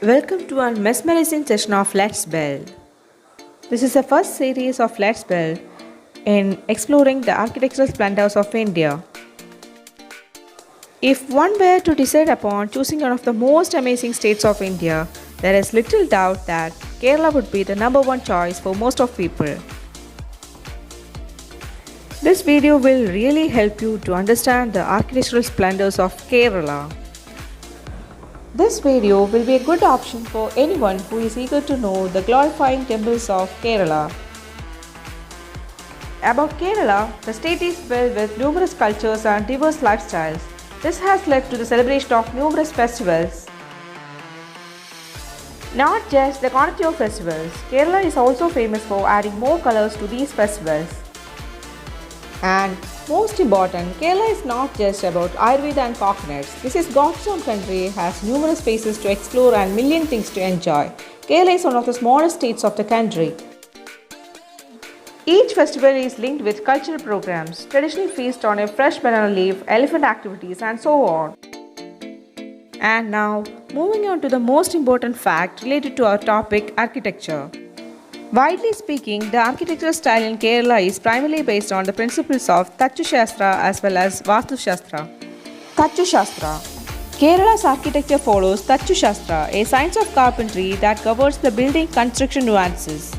Welcome to our mesmerizing session of Let's Build. This is the first series of Let's Build in exploring the architectural splendors of India. If one were to decide upon choosing one of the most amazing states of India, there is little doubt that Kerala would be the number one choice for most of people. This video will really help you to understand the architectural splendors of Kerala. This video will be a good option for anyone who is eager to know the glorifying temples of Kerala. About Kerala, the state is filled with numerous cultures and diverse lifestyles. This has led to the celebration of numerous festivals. Not just the quantity of festivals, Kerala is also famous for adding more colors to these festivals. And most important, Kerala is not just about Ayurveda and coconuts. This is God's own country, has numerous places to explore and million things to enjoy. Kerala is one of the smallest states of the country. Each festival is linked with cultural programs, traditional feast on a fresh banana leaf, elephant activities and so on. And now, moving on to the most important fact related to our topic, architecture. Widely speaking, the architectural style in Kerala is primarily based on the principles of Tachu Shastra as well as Vastu Shastra. Tachu Shastra. Kerala's architecture follows Tachu Shastra, a science of carpentry that covers the building construction nuances.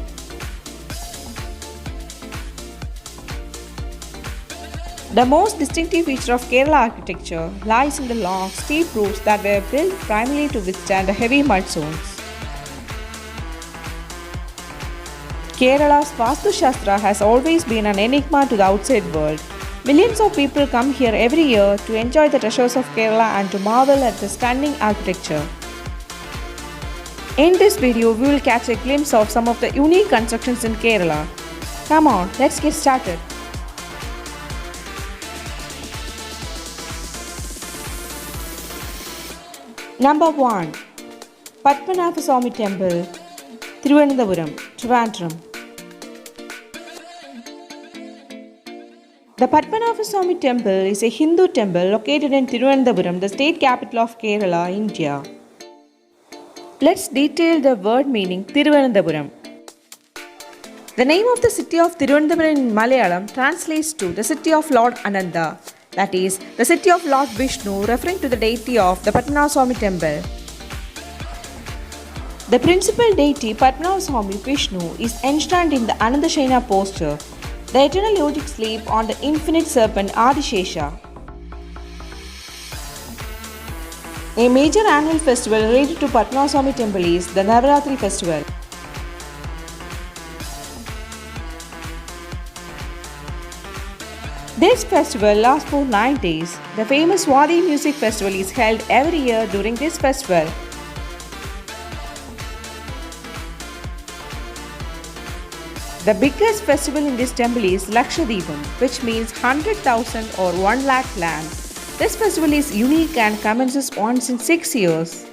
The most distinctive feature of Kerala architecture lies in the long, steep roofs that were built primarily to withstand the heavy monsoons. Kerala's Vastu Shastra has always been an enigma to the outside world. Millions of people come here every year to enjoy the treasures of Kerala and to marvel at the stunning architecture. In this video, we will catch a glimpse of some of the unique constructions in Kerala. Come on, let's get started. Number 1. Padmanabhaswamy Temple, Thiruvananthapuram, Trivandrum. The Padmanabhaswamy Temple is a Hindu temple located in Thiruvananthapuram, the state capital of Kerala, India. Let's detail the word meaning Thiruvananthapuram. The name of the city of Thiruvananthapuram in Malayalam translates to the city of Lord Ananda, that is, the city of Lord Vishnu, referring to the deity of the Padmanabhaswamy temple. The principal deity Padmanabhaswamy Vishnu is enshrined in the Anandashayana posture, the eternal yogic sleep on the infinite serpent Adishesha. A major annual festival related to Padmanabhaswamy temple is the Navaratri festival. This festival lasts for 9 days. The famous Swadi music festival is held every year during this festival. The biggest festival in this temple is Lakshadweepam, which means 100,000 or 1 lakh land. This festival is unique and commences once in 6 years.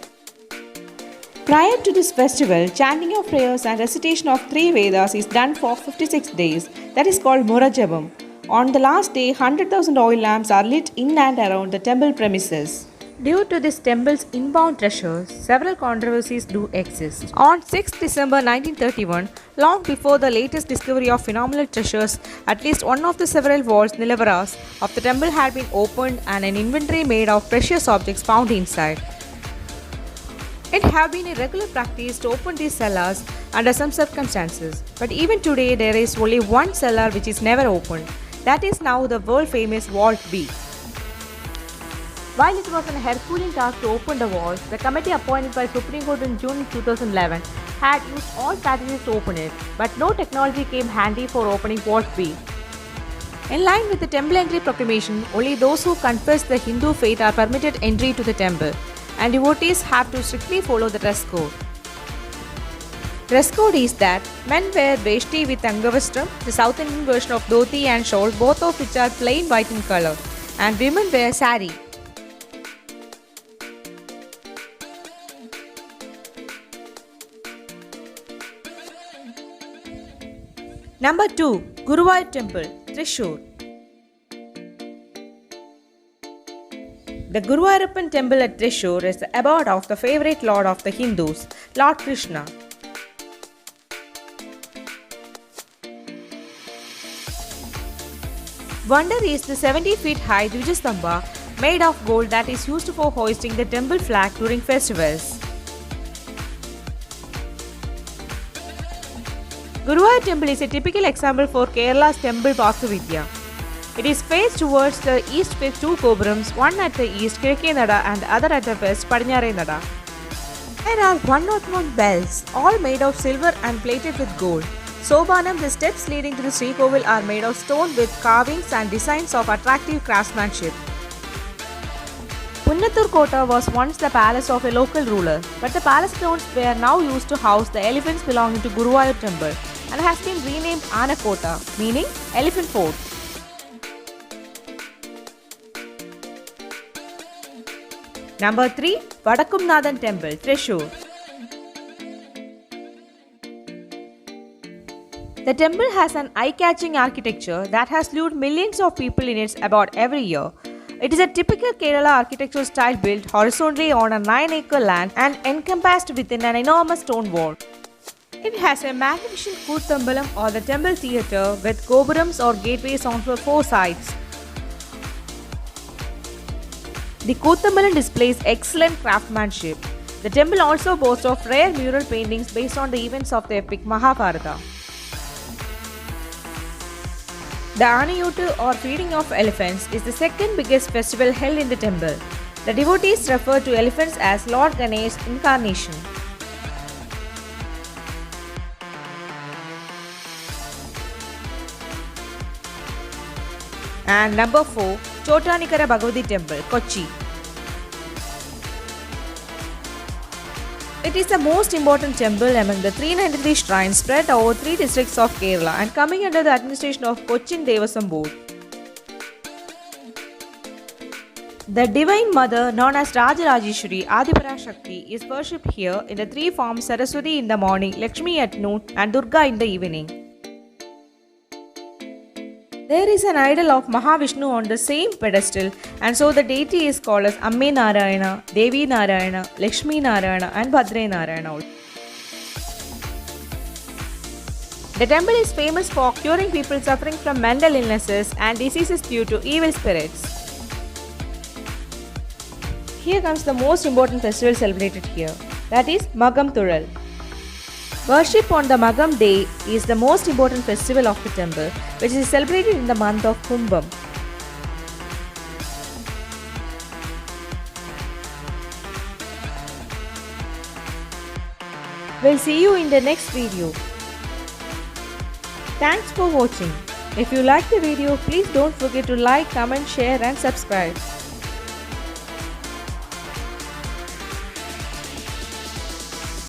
Prior to this festival, chanting of prayers and recitation of 3 Vedas is done for 56 days. That is called Murajabam. On the last day, 100,000 oil lamps are lit in and around the temple premises. Due to this temple's inbound treasures, several controversies do exist. On 6 December 1931, long before the latest discovery of phenomenal treasures, at least one of the several vaults Nilavaras of the temple had been opened and an inventory made of precious objects found inside. It had been a regular practice to open these cellars under some circumstances, but even today there is only one cellar which is never opened. That is now the world-famous Vault B. While it was an Herculean task to open the vault, the committee appointed by Supreme Court in June 2011 had used all strategies to open it, but no technology came handy for opening Vault B. In line with the Temple Entry Proclamation, only those who confess the Hindu faith are permitted entry to the temple, and devotees have to strictly follow the dress code. Dress code is that men wear veshti with angavastram, the South Indian version of dhoti and shawl, both of which are plain white in color, and women wear sari. Number 2. Guruvayur Temple, Thrissur. The Guruvayurappan temple at Thrissur is the abode of the favorite lord of the Hindus, Lord Krishna. Wonder is the 70 feet high Dvijastambha made of gold that is used for hoisting the temple flag during festivals. Guruvayur temple is a typical example for Kerala's temple Vastuvidya. It is faced towards the east with two gopurams, one at the east Kiഴക്കേ Nada and the other at the west Padiñāറേ Nada. There are 101 bells, all made of silver and plated with gold. Sobanam, the steps leading to the Srikovil are made of stone with carvings and designs of attractive craftsmanship. Punnattur Kota was once the palace of a local ruler, but the palace grounds were now used to house the elephants belonging to Guruvayur temple and has been renamed Anakota, meaning elephant fort. Number 3. Vadakkunnathan Temple, Thrissur. The temple has an eye-catching architecture that has lured millions of people in its abode every year. It is a typical Kerala architectural style built horizontally on a 9-acre land and encompassed within an enormous stone wall. It has a magnificent Koothambalam or the temple theatre with gopurams or gateways on the 4 sides. The Koothambalam displays excellent craftsmanship. The temple also boasts of rare mural paintings based on the events of the epic Mahabharata. The Aniyuttu or feeding of elephants is the second biggest festival held in the temple. The devotees refer to elephants as Lord Ganesh's incarnation. And number 4. Chottanikara Bhagavathi Temple, Kochi. It is the most important temple among the 393 shrines spread over 3 districts of Kerala and coming under the administration of Cochin Devasam Board. The Divine Mother, known as Rajarajeshwari Adiparashakti, is worshipped here in the 3 forms: Saraswati in the morning, Lakshmi at noon, and Durga in the evening. There is an idol of Mahavishnu on the same pedestal, and so the deity is called as Amme Narayana, Devi Narayana, Lakshmi Narayana, and Bhadre Narayana. The temple is famous for curing people suffering from mental illnesses and diseases due to evil spirits. Here comes the most important festival celebrated here, that is Magam Thural. Worship on the Magam Day is the most important festival of the temple, which is celebrated in the month of Kumbam. We'll see you in the next video. Thanks for watching. If you like the video, please don't forget to like, comment, share and subscribe.